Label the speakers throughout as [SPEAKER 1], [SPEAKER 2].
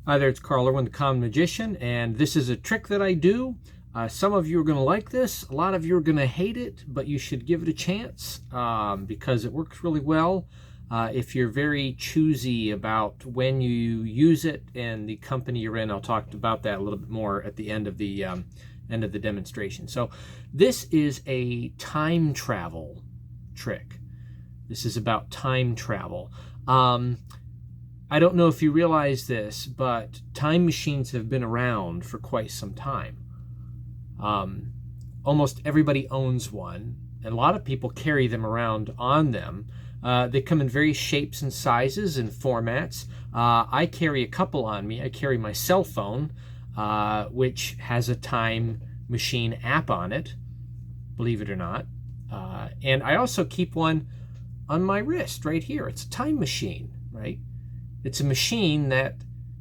[SPEAKER 1] Hi there, it's Carl Irwin, the Common Magician, and this is a trick that I do. Some of you are going to like this, a lot of you are going to hate it, but you should give it a chance because it works really well if you're very choosy about when you use it and the company you're in. I'll talk about that a little bit more at the end of the demonstration. So this is a time travel trick. This is about time travel. I don't know if you realize this, but time machines have been around for quite some time. Almost everybody owns one, and a lot of people carry them around on them. They come in various shapes and sizes and formats. I carry a couple on me. I carry my cell phone, which has a time machine app on it, believe it or not. And I also keep one on my wrist right here. It's a time machine, right? It's a machine that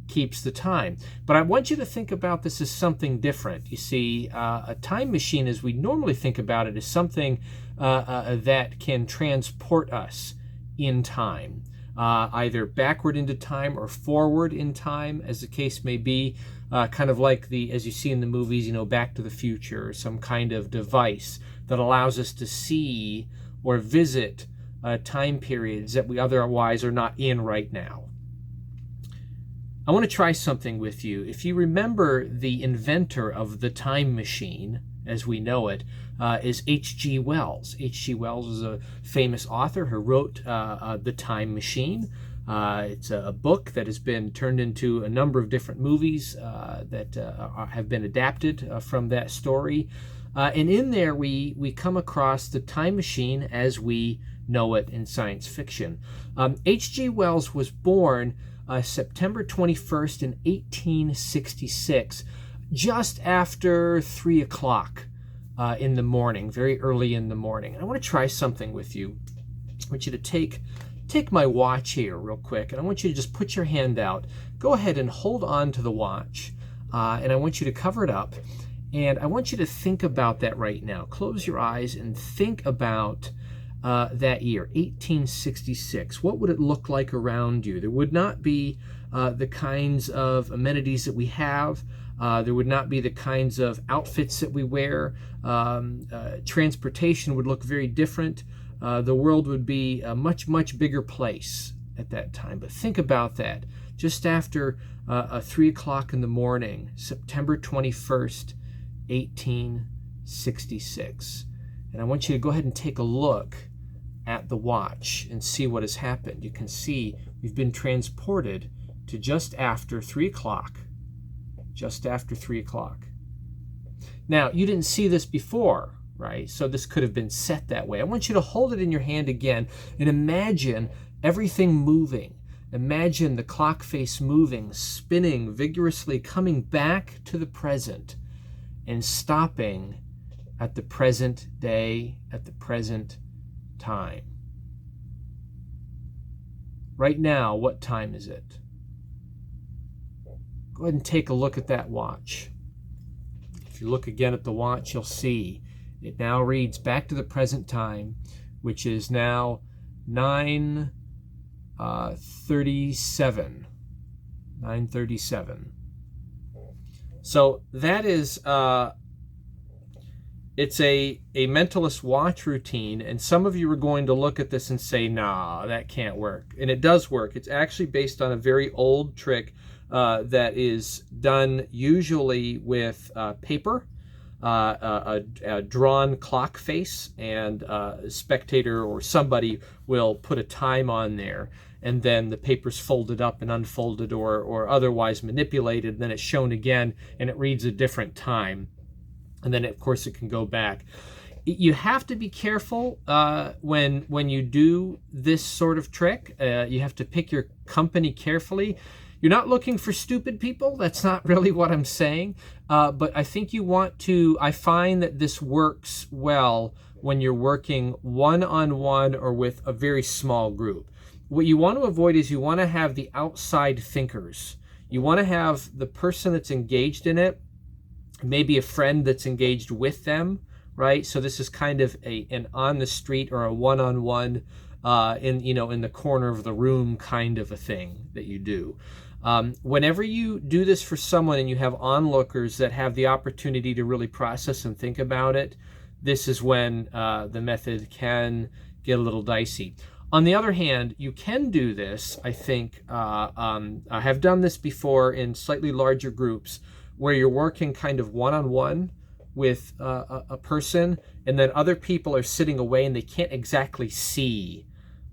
[SPEAKER 1] keeps the time. But I want you to think about this as something different. You see, a time machine, as we normally think about it, is something that can transport us in time, either backward into time or forward in time, as the case may be, kind of like as you see in the movies, Back to the Future, or some kind of device that allows us to see or visit time periods that we otherwise are not in right now. I want to try something with you. If you remember, the inventor of the time machine, as we know it, is H.G. Wells. H.G. Wells is a famous author who wrote The Time Machine. It's a book that has been turned into a number of different movies that have been adapted from that story. And in there, we come across the time machine as we know it in science fiction. H.G. Wells was born September 21st in 1866, just after 3 o'clock in the morning, very early in the morning. And I want to try something with you. I want you to take my watch here real quick, and I want you to just put your hand out. Go ahead and hold on to the watch, and I want you to cover it up. And I want you to think about that right now. Close your eyes and think about that year, 1866. What would it look like around you? There would not be the kinds of amenities that we have. There would not be the kinds of outfits that we wear. Transportation would look very different. The world would be a much, much bigger place at that time. But think about that. Just after 3 o'clock in the morning, September 21st, 1866. And I want you to go ahead and take a look at the watch and see what has happened. You can see we've been transported to just after 3 o'clock. Just after 3 o'clock. Now, you didn't see this before, right? So this could have been set that way. I want you to hold it in your hand again and imagine everything moving. Imagine the clock face moving, spinning vigorously, coming back to the present and stopping at the present day, at the present time. Right now, what time is it? Go ahead and take a look at that watch. If you look again at the watch, you'll see it now reads back to the present time, which is now 9:37. 9:37. So that is it's a mentalist watch routine, and some of you are going to look at this and say, nah, that can't work. And it does work. It's actually based on a very old trick that is done usually with paper, a drawn clock face, and a spectator or somebody will put a time on there, and then the paper's folded up and unfolded or otherwise manipulated, and then it's shown again, and it reads a different time. And then, of course, it can go back. You have to be careful when you do this sort of trick. You have to pick your company carefully. You're not looking for stupid people. That's not really what I'm saying. But I think you want to. I find that this works well when you're working one-on-one or with a very small group. What you want to avoid is you want to have the outside thinkers. You want to have the person that's engaged in it, maybe a friend that's engaged with them, right? So this is kind of an on the street or a one-on-one in the corner of the room kind of a thing that you do. Whenever you do this for someone and you have onlookers that have the opportunity to really process and think about it, this is when the method can get a little dicey. On the other hand, you can do this, I think, I have done this before in slightly larger groups where you're working kind of one-on-one with a person, and then other people are sitting away and they can't exactly see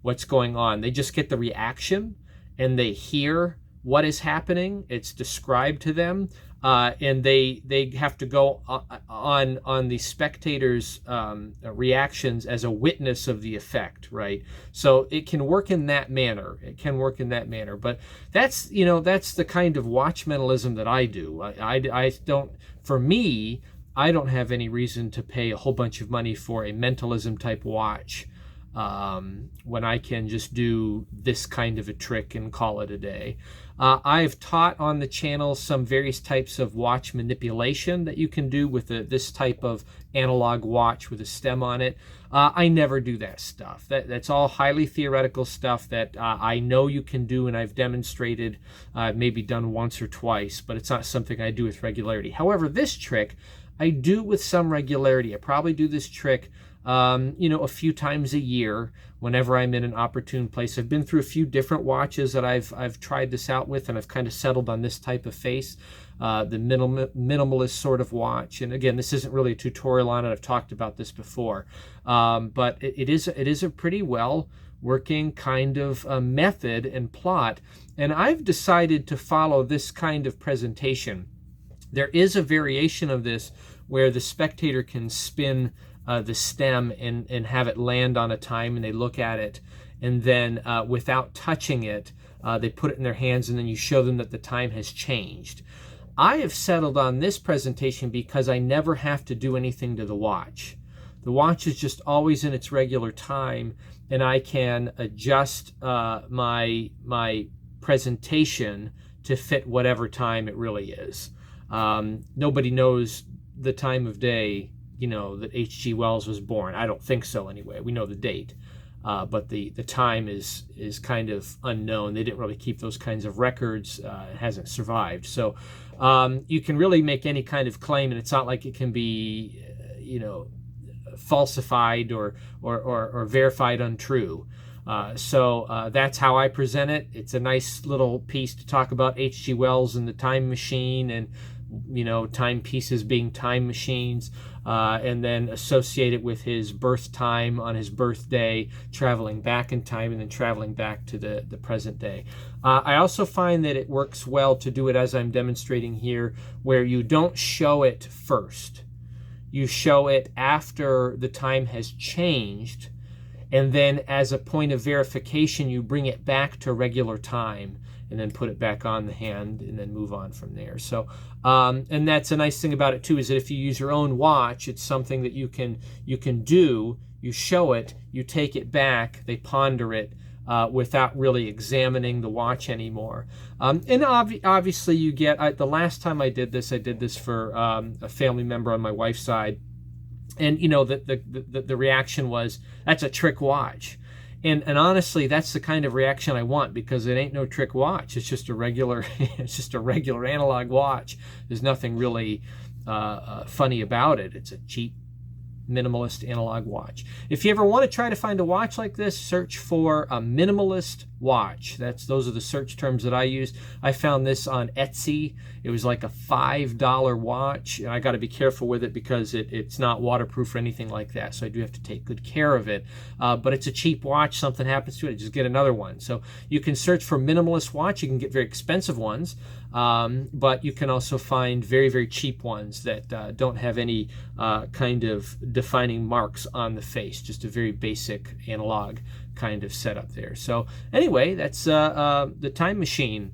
[SPEAKER 1] what's going on. They just get the reaction and they hear what is happening. It's described to them, and they have to go on the spectators' reactions as a witness of the effect, right? So it can work in that manner. It can work in that manner. But that's, you know, that's the kind of watch mentalism that I do. I don't, for me, I don't have any reason to pay a whole bunch of money for a mentalism type watch when I can just do this kind of a trick and call it a day. I've taught on the channel some various types of watch manipulation that you can do with this type of analog watch with a stem on it. I never do that stuff. That's all highly theoretical stuff that I know you can do, and I've demonstrated, maybe done once or twice, but it's not something I do with regularity. However, this trick I do with some regularity. I probably do this trick you know, a few times a year whenever I'm in an opportune place. I've been through a few different watches that I've tried this out with, and I've kind of settled on this type of face, the minimalist sort of watch. And again, this isn't really a tutorial on it. I've talked about this before, but it is a pretty well working kind of method and plot. And I've decided to follow this kind of presentation. There is a variation of this where the spectator can spin the stem and have it land on a time, and they look at it, and then without touching it, they put it in their hands, and then you show them that the time has changed. I have settled on this presentation because I never have to do anything to the watch. The watch is just always in its regular time, and I can adjust my presentation to fit whatever time it really is. Nobody knows the time of day, you know, that H.G. Wells was born. I don't think so anyway. We know the date, but the time is kind of unknown. They didn't really keep those kinds of records. It hasn't survived. So you can really make any kind of claim, and it's not like it can be, you know, falsified or verified untrue. So that's how I present it. It's a nice little piece to talk about H.G. Wells and the time machine, and, you know, timepieces being time machines, and then associate it with his birth time on his birthday, traveling back in time and then traveling back to the present day. I also find that it works well to do it as I'm demonstrating here, where you don't show it first. You show it after the time has changed, and then as a point of verification, you bring it back to regular time, and then put it back on the hand, and then move on from there. So, and that's a nice thing about it too, is that if you use your own watch, it's something that you can do. You show it, you take it back, they ponder it without really examining the watch anymore. And obviously, you get. The last time I did this for a family member on my wife's side, and you know the reaction was, "That's a trick watch." And honestly, that's the kind of reaction I want, because it ain't no trick watch. It's just a regular, it's just a regular analog watch. There's nothing really funny about it. It's a cheap, minimalist analog watch. If you ever want to try to find a watch like this, search for a minimalist watch. Those are the search terms that I use. I found this on Etsy. It was like a $5 watch, and I got to be careful with it because it's not waterproof or anything like that, so I do have to take good care of it. But it's a cheap watch. Something happens to it, just get another one. So you can search for minimalist watch. You can get very expensive ones, but you can also find very, very cheap ones that don't have any kind of defining marks on the face, just a very basic analog kind of setup there. So anyway, that's the time machine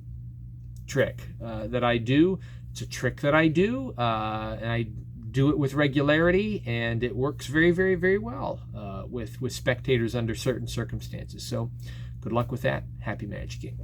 [SPEAKER 1] trick that I do. It's a trick that I do, and I do it with regularity, and it works very, very, very well with spectators under certain circumstances. So good luck with that. Happy magicking.